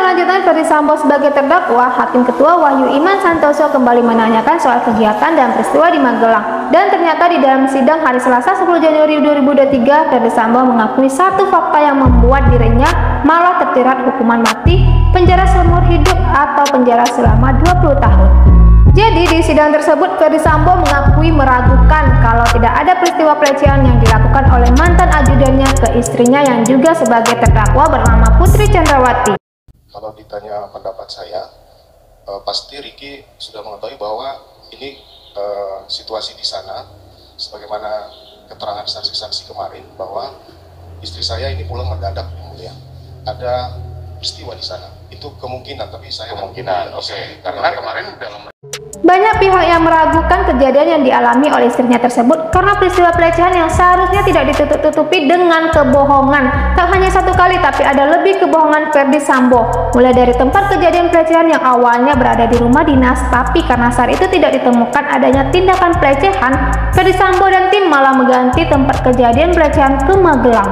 lanjutan Ferdy Sambo sebagai terdakwa, Hakim Ketua Wahyu Iman Santoso kembali menanyakan soal kegiatan dan peristiwa di Magelang. Dan ternyata di dalam sidang hari Selasa 10 Januari 2023, Ferdy Sambo mengakui satu fakta yang membuat dirinya malah terjerat hukuman mati, penjara seumur hidup atau penjara selama 20 tahun. Jadi di sidang tersebut Ferdy Sambo mengakui meragukan kalau tidak ada peristiwa pelecehan yang dilakukan oleh mantan ajudannya ke istrinya yang juga sebagai terdakwa bernama Putri Chandrawati. Kalau ditanya pendapat saya, pasti Ricky sudah mengetahui bahwa ini situasi di sana, sebagaimana keterangan saksi-saksi kemarin bahwa istri saya ini pulang mendadak, kemudian ada peristiwa di sana. Itu kemungkinan, tapi saya kemungkinan, oke. Karena kemarin dalam banyak pihak yang meragukan kejadian yang dialami oleh istrinya tersebut karena peristiwa pelecehan yang seharusnya tidak ditutup-tutupi dengan kebohongan. Tak hanya satu kali, tapi ada lebih kebohongan Ferdy Sambo. Mulai dari tempat kejadian pelecehan yang awalnya berada di rumah dinas, tapi karena saat itu tidak ditemukan adanya tindakan pelecehan, Ferdy Sambo dan tim malah mengganti tempat kejadian pelecehan ke Magelang.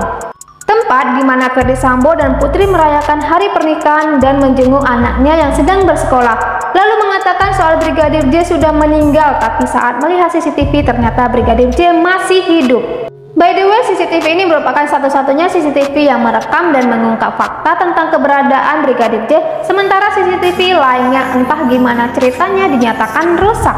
Tempat di mana Ferdy Sambo dan Putri merayakan hari pernikahan dan menjenguk anaknya yang sedang bersekolah. Lalu mengatakan soal Brigadir J sudah meninggal, tapi saat melihat CCTV ternyata Brigadir J masih hidup. By the way, CCTV ini merupakan satu-satunya CCTV yang merekam dan mengungkap fakta tentang keberadaan Brigadir J, sementara CCTV lainnya entah gimana ceritanya dinyatakan rusak.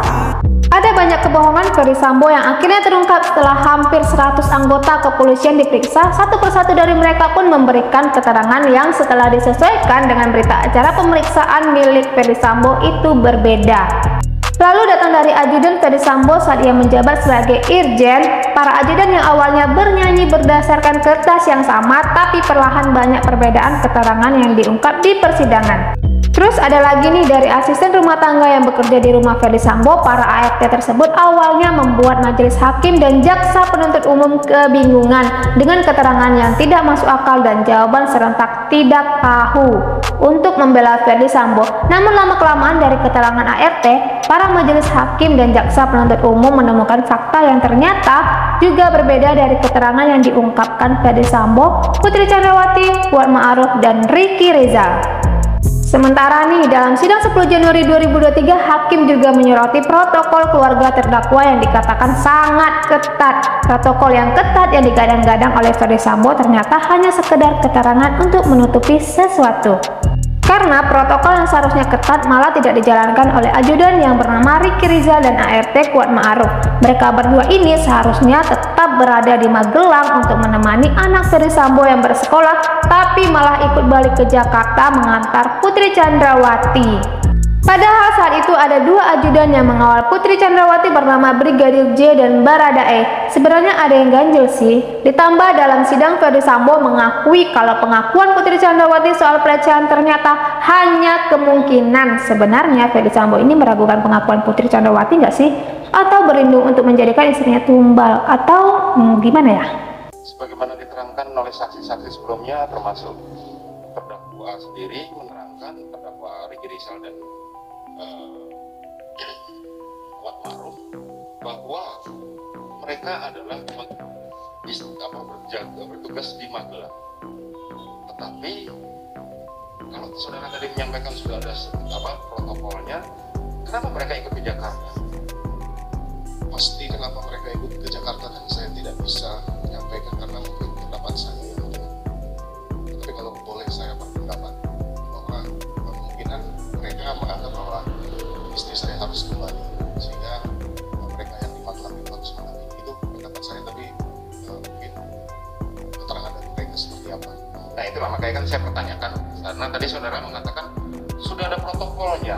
Ada banyak kebohongan Ferdy Sambo yang akhirnya terungkap setelah hampir 100 anggota kepolisian diperiksa. Satu persatu dari mereka pun memberikan keterangan yang setelah disesuaikan dengan berita acara pemeriksaan milik Ferdy Sambo itu berbeda. Lalu datang dari ajudan Ferdy Sambo saat ia menjabat sebagai Irjen. Para ajudan yang awalnya bernyanyi berdasarkan kertas yang sama, tapi perlahan banyak perbedaan keterangan yang diungkap di persidangan. Terus ada lagi nih dari asisten rumah tangga yang bekerja di rumah Ferdy Sambo. Para ART tersebut awalnya membuat majelis hakim dan jaksa penuntut umum kebingungan dengan keterangan yang tidak masuk akal dan jawaban serentak tidak tahu untuk membela Ferdy Sambo. Namun lama-kelamaan dari keterangan ART, para majelis hakim dan jaksa penuntut umum menemukan fakta yang ternyata juga berbeda dari keterangan yang diungkapkan Ferdy Sambo, Putri Chandrawati, Kuat Ma'ruf, dan Ricky Rizal. Sementara nih, dalam sidang 10 Januari 2023, Hakim juga menyoroti protokol keluarga terdakwa yang dikatakan sangat ketat. Protokol yang ketat yang digadang-gadang oleh Ferdy Sambo ternyata hanya sekedar keterangan untuk menutupi sesuatu. Karena protokol yang seharusnya ketat malah tidak dijalankan oleh ajudan yang bernama Ricky Rizal dan ART Kuat Ma'ruf. Mereka berdua ini seharusnya tetap berada di Magelang untuk menemani anak Ferdy Sambo yang bersekolah, tapi malah ikut balik ke Jakarta mengantar Putri Chandrawati. Padahal saat itu ada dua ajudan yang mengawal Putri Chandrawati bernama Brigadir J dan Baradae. Sebenarnya ada yang ganjil sih. Ditambah dalam sidang Ferdy Sambo mengakui kalau pengakuan Putri Chandrawati soal pelecehan ternyata hanya kemungkinan. Sebenarnya Ferdy Sambo ini meragukan pengakuan Putri Chandrawati nggak sih? Atau berlindung untuk menjadikan istrinya tumbal? Atau gimana ya? sebagaimana diterangkan oleh saksi-saksi sebelumnya, termasuk terdakwa sendiri menerangkan, terdakwa Ricky Rizal dan Kuat Ma'ruf, bahwa mereka adalah bertugas di Magelang. Tetapi kalau saudara tadi menyampaikan sudah ada protokolnya, kenapa mereka ikut ke Jakarta? Pasti kenapa mereka ikut ke Jakarta dan saya tidak bisa menyampaikan karena mungkin pendapat saya. Tapi kalau boleh saya berpendapat bahwa kemungkinan mereka menganggap bahwa istri saya harus kembali, sehingga mereka yang di Magelang itu harus mengambil. Itu pendapat saya, tapi mungkin keterangan dari mereka seperti apa. Nah itulah makanya kan saya pertanyakan, karena tadi saudara mengatakan sudah ada protokolnya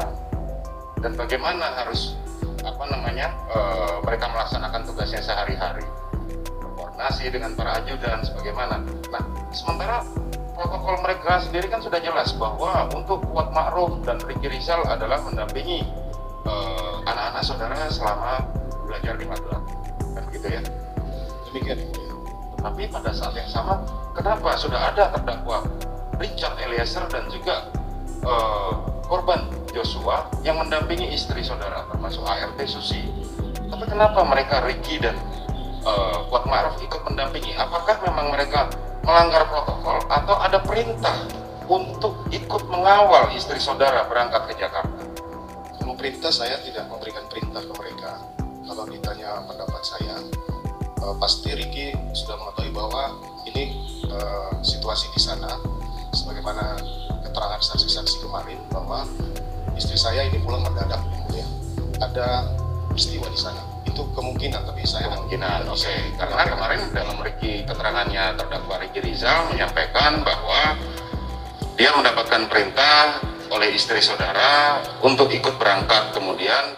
dan bagaimana harus mereka melaksanakan tugasnya sehari-hari, berkoordinasi dengan para ajudan sebagaimana. Nah sementara protokol mereka sendiri kan sudah jelas bahwa untuk Kuat Ma'ruf dan Ricky Rizal adalah mendampingi anak-anak saudara selama belajar di Magelang, kan begitu ya? Demikian. Tapi pada saat yang sama, kenapa sudah ada terdakwa Richard Eliezer dan juga korban Joshua yang mendampingi istri saudara, termasuk ART Susi? Tapi kenapa mereka Ricky dan Kuat Ma'ruf ikut mendampingi? Apakah memang mereka melanggar protokol atau ada perintah untuk ikut mengawal istri saudara berangkat ke Jakarta? Kalau perintah, saya tidak memberikan perintah ke mereka. Kalau ditanya pendapat saya, pasti Ricky sudah mengetahui bahwa ini situasi di sana, sebagaimana keterangan saksi-saksi kemarin bahwa istri saya ini pulang mendadak, ya. Ada peristiwa di sana. Itu kemungkinan, tapi saya Kemungkinan, oke. Karena kemarin dalam keterangannya terdakwa Ricky Rizal menyampaikan bahwa dia mendapatkan perintah oleh istri saudara untuk ikut berangkat, kemudian